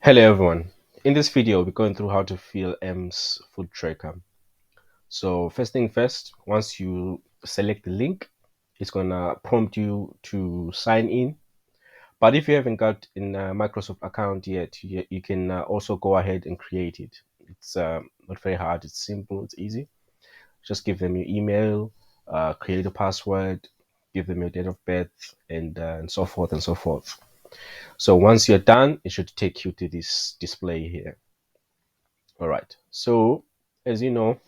Hello everyone. In this video, we're going through how to fill M's food tracker. So first thing first, once you select the link, it's gonna prompt you to sign in. But if you haven't got a Microsoft account yet, you can also go ahead and create it. It's not very hard. It's simple. It's easy. Just give them your email, create a password, give them your date of birth, and so forth and so forth. So once you're done, it should take you to this display here. All right. So, as you know,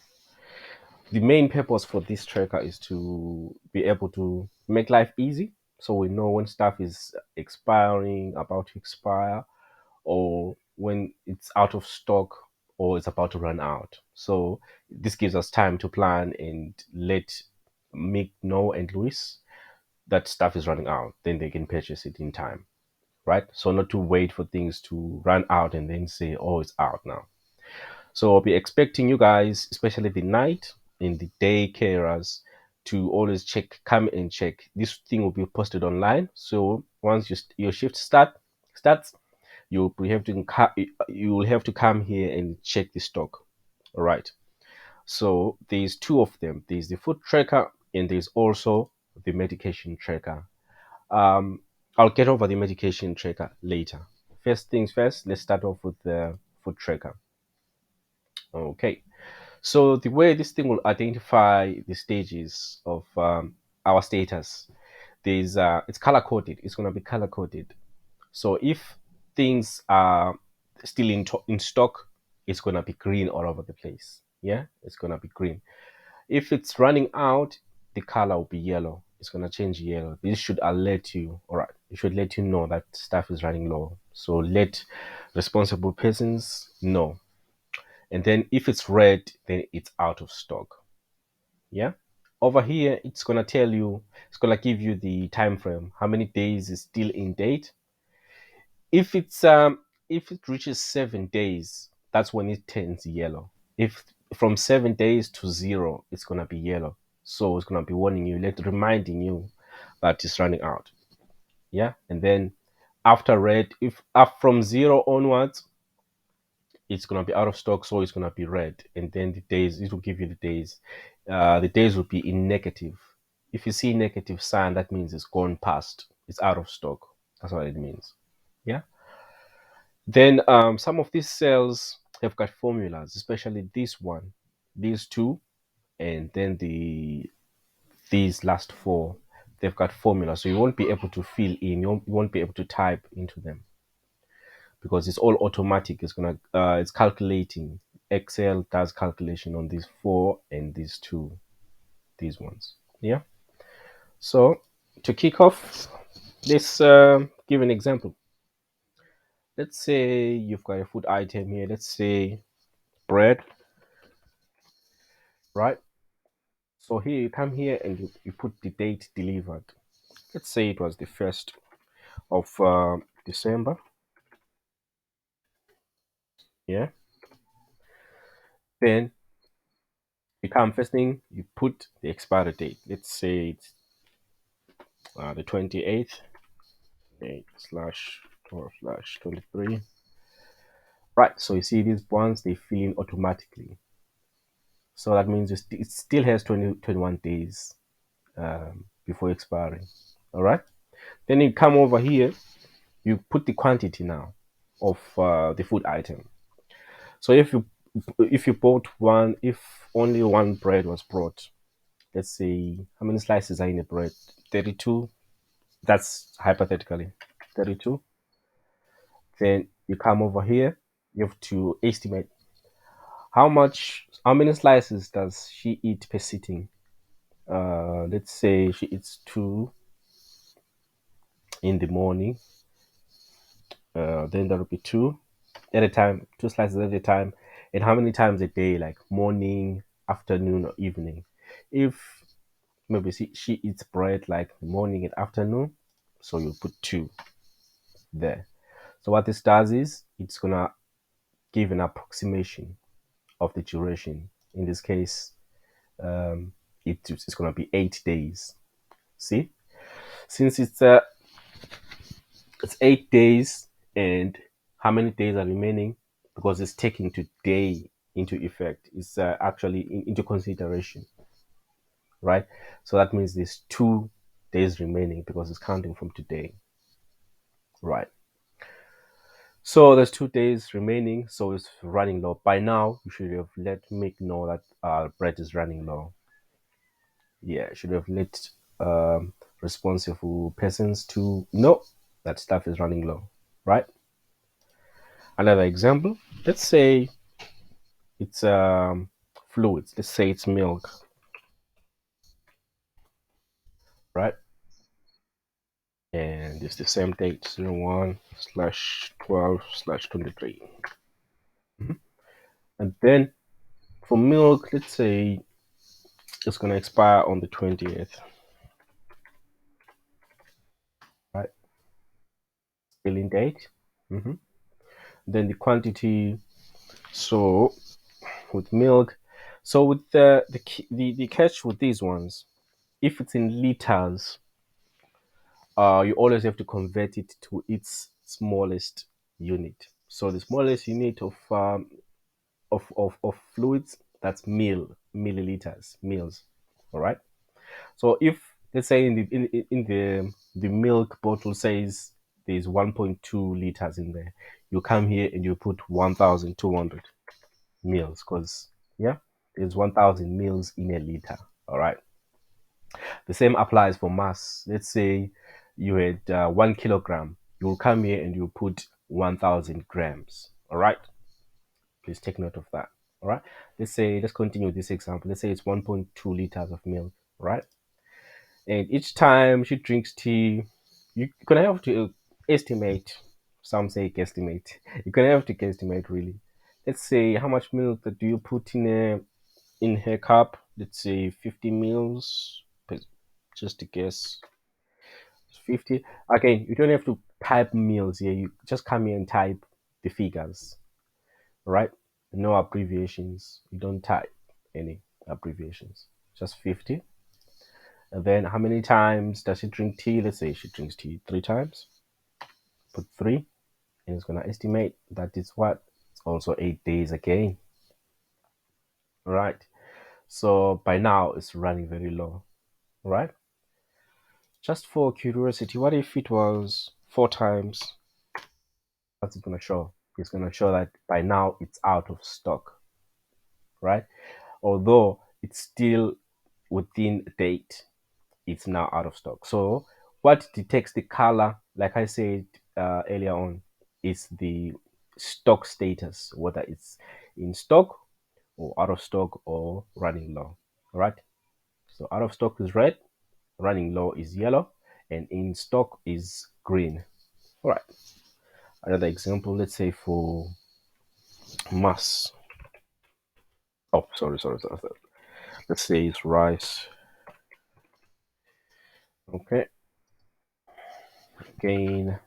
the main purpose for this tracker is to be able to make life easy. So we know when stuff is expiring, about to expire, or when it's out of stock or it's about to run out. So this gives us time to plan and let Mick know and Louis that stuff is running out. Then they can purchase it in time, right? So not to wait for things to run out and then say, oh, it's out now. So I'll be expecting you guys, especially the night and the day carers, to always check, come and check. This thing will be posted online. So once your shift starts, you will have to come here and check the stock. All right. So there's two of them. There's the food tracker and there's also the medication tracker. Um, I'll get over the medication tracker later. First things first, let's start off with the food tracker. Okay. So the way this thing will identify the stages of our status, it's color coded. It's going to be color coded. So if things are still in stock, it's going to be green all over the place. Yeah, it's going to be green. If it's running out, the color will be yellow. It's going to change yellow. This should alert you. All right, it should let you know that stuff is running low. So let responsible persons know. And then if it's red, then it's out of stock. Yeah. Over here, it's gonna tell you, it's gonna give you the time frame, how many days is still in date. If it reaches 7 days, that's when it turns yellow. If from 7 days to zero, it's gonna be yellow. So it's gonna be warning you, reminding you that it's running out. Yeah. And then after red, if up from zero onwards, it's going to be out of stock, so it's going to be red. And then the days, it will give you the days. The days will be in negative. If you see negative sign, that means it's gone past, it's out of stock. That's what it means. Yeah. Then some of these cells have got formulas, especially this one, these two, and then these last four. They've got formulas, so you won't be able to fill in. You won't be able to type into them because it's all automatic. It's calculating. Excel does calculation on these four and these two, these ones. Yeah. So to kick off, let's give an example. Let's say you've got a food item here. Let's say bread, right? So here you come here and you put the date delivered. Let's say it was the 1st of December. Yeah. Then you come first thing, you put the expiry date. Let's say it's the 28th 8/12/23. Right, so you see these ones, they fill in automatically. So that means it still has 21 days before expiring. All right. Then you come over here, you put the quantity now of the food item. So if you bought one, if only one bread was brought, let's say how many slices are in a bread? 32. That's hypothetically 32. Then you come over here, you have to estimate how many slices does she eat per sitting. Let's say she eats two in the morning. Then there will be two at a time, two slices at a time. And how many times a day, like morning, afternoon, or evening? If maybe she eats bread like morning and afternoon, so you put two there. So what this does is it's gonna give an approximation of the duration. In this case, um, it's going to be 8 days. See, since it's 8 days and how many days are remaining, because it's taking today into effect. It's actually into consideration, right? So that means there's 2 days remaining because it's counting from today, right? So there's 2 days remaining, so it's running low. By now, you should have let Mick know that bread is running low. Yeah, should have let responsible persons to know that stuff is running low, right? Another example, let's say it's fluids. Let's say it's milk, right? And it's the same date, 01/12/23. Mhm. And then for milk, let's say it's going to expire on the 20th, right? Billing date. Hmm. Then the quantity. So with milk, so with the catch with these ones, if it's in liters, you always have to convert it to its smallest unit. So the smallest unit of fluids, that's milliliters, mils. All right. So if, let's say, in the milk bottle says there's 1.2 liters in there, you come here and you put 1,200 mils, because yeah, there's 1,000 mils in a liter. All right. The same applies for mass. Let's say you had 1 kilogram, you will come here and you put 1,000 grams. All right. Please take note of that. All right. Let's continue with this example. Let's say it's 1.2 liters of milk. Right. And each time she drinks tea, you're gonna have to estimate. Some say guesstimate. You're gonna have to guesstimate really. Let's say how much milk that do you put in her cup? Let's say 50 mils. Just to guess, 50. Again, you don't have to type mils here. You just come here and type the figures. Right? No abbreviations. You don't type any abbreviations. Just 50. And then how many times does she drink tea? Let's say she drinks tea 3 times. Put 3, and it's gonna estimate that it's what? It's also 8 days again. Right. So by now it's running very low. Right? Just for curiosity, what if it was 4 times? What's it gonna show? It's gonna show that by now it's out of stock. Right? Although it's still within a date, it's now out of stock. So what detects the color, like I said earlier on, is the stock status, whether it's in stock or out of stock or running low. All right. So out of stock is red, running low is yellow, and in stock is green. All right. Another example, let's say for mass. Oh, sorry. Let's say it's rice. Okay. Again,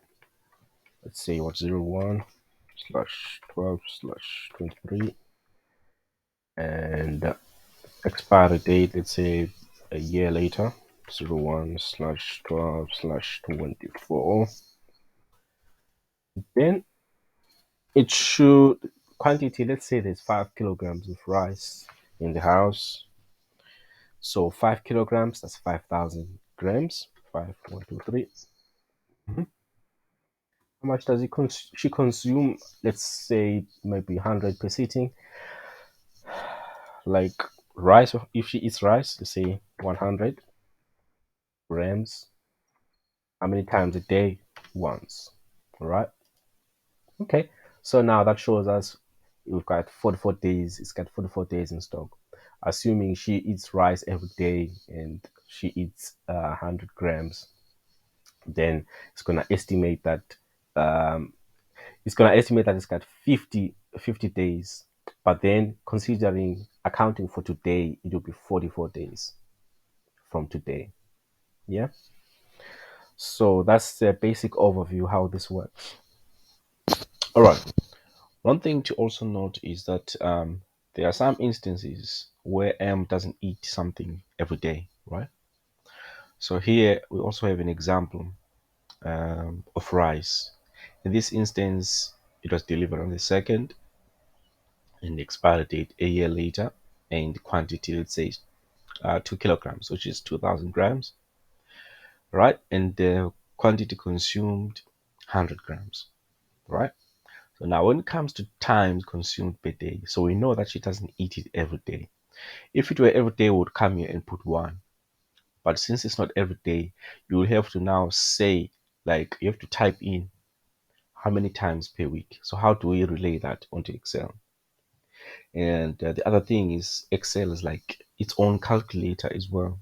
let's say what 01/12/23, and expiry date, let's say a year later, 01/12/24. Then it should quantity, let's say there's 5 kilograms of rice in the house. So 5 kilograms, that's 5,000 grams. Five, one, two, three. Mhm. How much does she consume? Let's say maybe 100 per sitting. Like rice, if she eats rice, let's say 100 grams. How many times a day? Once. All right. Okay. So now that shows us we've got 44 days. It's got 44 days in stock. Assuming she eats rice every day and she eats 100 grams, then it's gonna estimate that um, it's got 50 days. But then considering accounting for today, it will be 44 days from today. Yeah. So that's the basic overview how this works. All right. One thing to also note is that there are some instances where M doesn't eat something every day, right? So here we also have an example of rice. In this instance, it was delivered on the 2nd, and the expiry date a year later, and the quantity, let's say 2 kilograms, which is 2000 grams, right? And the quantity consumed 100 grams, right? So now when it comes to times consumed per day, so we know that she doesn't eat it every day. If it were every day, we would come here and put 1. But since it's not every day, you will have to now say, like, you have to type in how many times per week. So how do we relay that onto Excel? And the other thing is Excel is like its own calculator as well.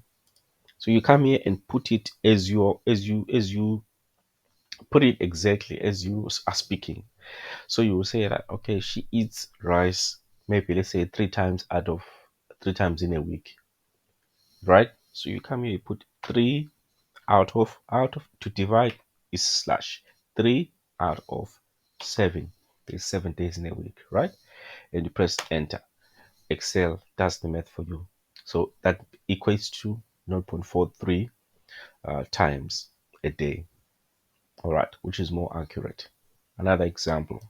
So you come here and put it as you put it exactly as you are speaking. So you will say that, okay, she eats rice maybe, let's say, 3 times in a week, right? So you come here, you put 3 out of to divide is slash 3 out of 7. There's 7 days in a week, right? And you press enter. Excel does the math for you. So that equates to 0.43 times a day. All right, which is more accurate. Another example.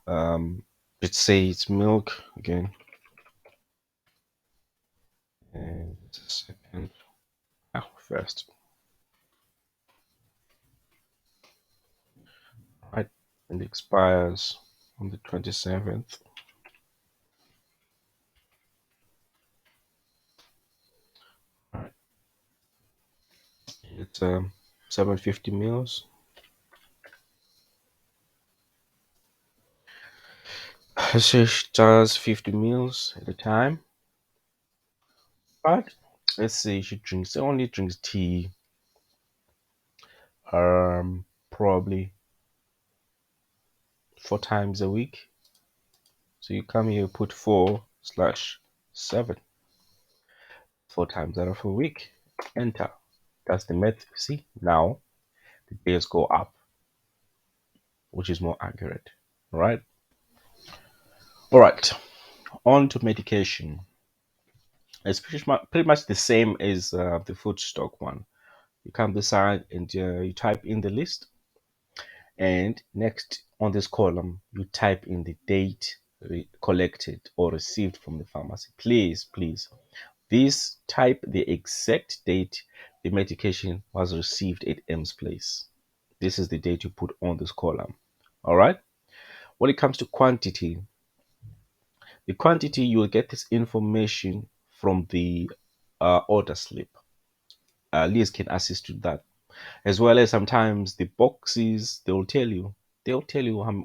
Let's say it's milk again. And second, first, right? And it expires on the 27th. Right. It's 750 meals. So she does 50 meals at a time. But let's say she only drinks tea, probably 4 times a week. So you come here, put 4/7, 4 times out of a week. Enter. That's the math. See, now the days go up, which is more accurate. All right. All right. On to medication. It's pretty much the same as the food stock one. You come beside and you type in the list, and next on this column you type in the date collected or received from the pharmacy. Please, this type the exact date the medication was received at M's place. This is the date you put on this column. All right. When it comes to quantity, the quantity, you will get this information from the order slip. Liz can assist with that, as well as sometimes the boxes. They'll tell you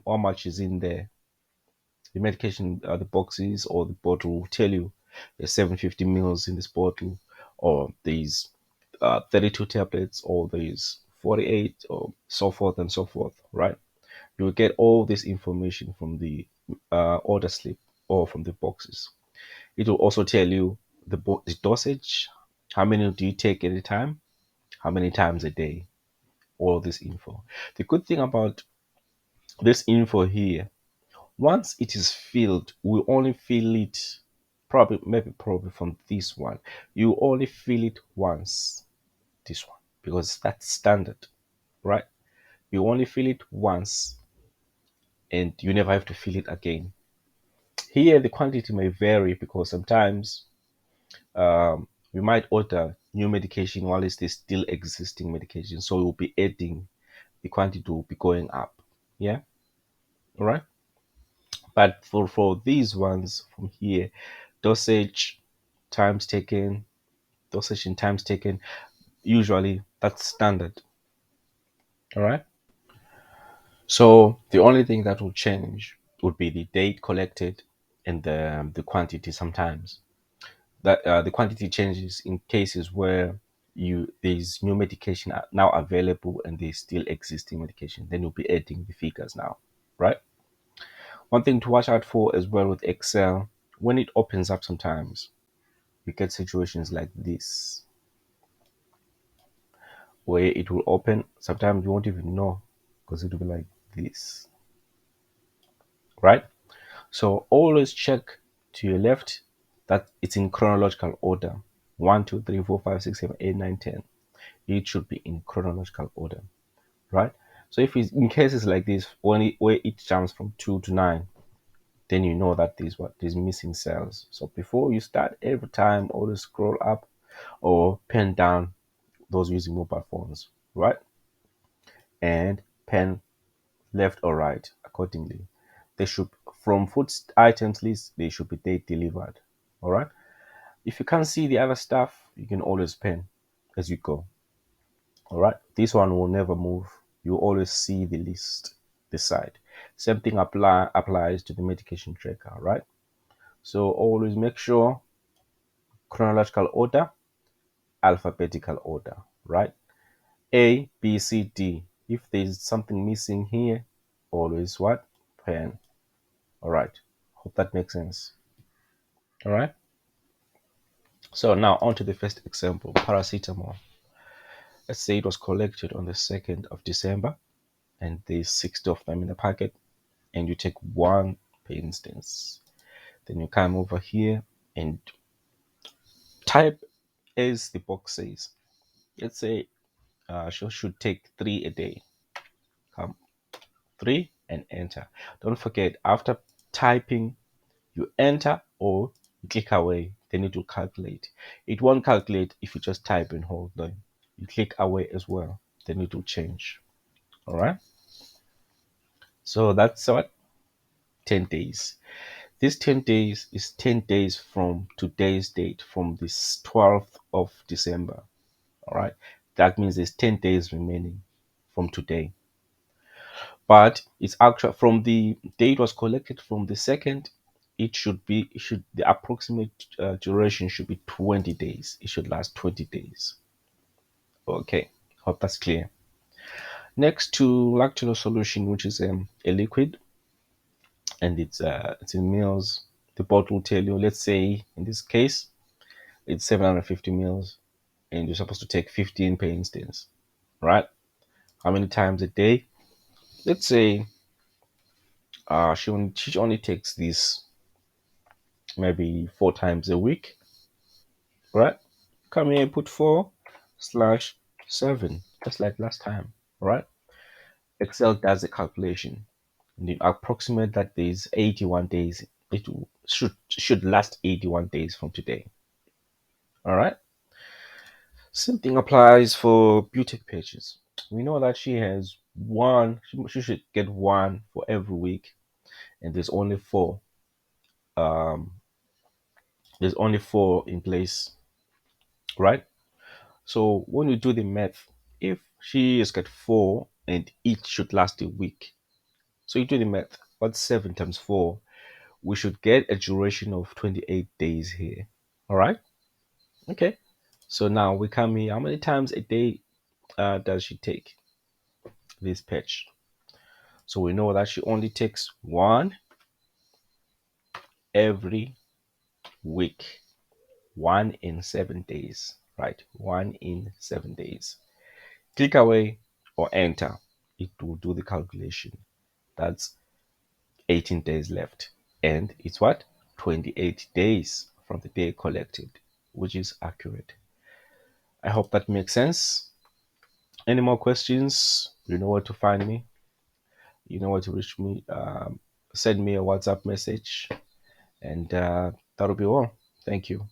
how much is in there. The medication, the boxes or the bottle will tell you there's 750 mils in this bottle, or there's 32 tablets, or there's 48, or so forth and so forth, right? You will get all this information from the order slip or from the boxes. It will also tell you the dosage, how many do you take at a time, how many times a day, all this info. The good thing about this info here, once it is filled, we only fill it probably from this one. You only fill it once, this one, because that's standard, right? You only fill it once and you never have to fill it again. Here, the quantity may vary because sometimes we might order new medication while it's the still existing medication. So we'll be adding, the quantity will be going up. Yeah. All right. But for these ones from here, dosage, times taken, dosage and times taken, usually that's standard. All right. So the only thing that will change would be the date collected and the quantity sometimes. That the quantity changes in cases where there's new medication now available and there's still existing medication. Then you'll be adding the figures now, right? One thing to watch out for as well with Excel, when it opens up sometimes, you get situations like this where it will open. Sometimes you won't even know because it will be like this, right? So always check to your left that it's in chronological order. 1, 2, 3, 4, 5, 6, 7, 8, 9, 10. It should be in chronological order, right? So if it's in cases like this, where it jumps from 2 to 9, then you know that there's missing cells. So before you start, every time always scroll up or pen down, those using mobile phones, right? And pen left or right accordingly. They should, from food items list, they should be date delivered. All right. If you can't see the other stuff, you can always pen as you go. All right. This one will never move. You always see the list, this side. Same thing applies to the medication tracker, right? So always make sure chronological order, alphabetical order, right? A, B, C, D. If there's something missing here, always what? Pen. All right. Hope that makes sense. All right. So now on to the first example, paracetamol. Let's say it was collected on the 2nd of December and there's 60 of them in the packet, and you take one per instance. Then you come over here and type as the box says. Let's say she should take 3 a day. Come, 3 and enter. Don't forget, after typing, you enter or you click away, then it will calculate. It won't calculate if you just type and hold on. You click away as well, then it will change. All right. So that's what 10 days. This 10 days is 10 days from today's date, from this 12th of December. All right. That means there's 10 days remaining from today. But it's actually from the date was collected from the second, the approximate duration should be 20 days. It should last 20 days. Okay. Hope that's clear. Next to lactulose solution, which is a liquid, and it's in mils. The bottle will tell you, let's say in this case, it's 750 mils, and you're supposed to take 15 per instance, right? How many times a day? Let's say she only takes this maybe 4 times a week, right? Come here and put 4/7, just like last time, right? Excel does the calculation, and you approximate that there's 81 days. Should last 81 days from today. All right. Same thing applies for beauty pages. We know that she has one. She should get one for every week, and there's only four. Um, there's only four in place, right? So when you do the math, if she has got four and each should last a week, so you do the math. What's 7 times 4? We should get a duration of 28 days here. All right. Okay. So now we come here. How many times a day does she take this patch? So we know that she only takes one every week, 1 in 7 days, right? 1 in 7 days. Click away or enter. It will do the calculation. That's 18 days left. And it's what? 28 days from the day collected, which is accurate. I hope that makes sense. Any more questions? You know where to find me. You know where to reach me. Send me a WhatsApp message, and that'll be all. Thank you.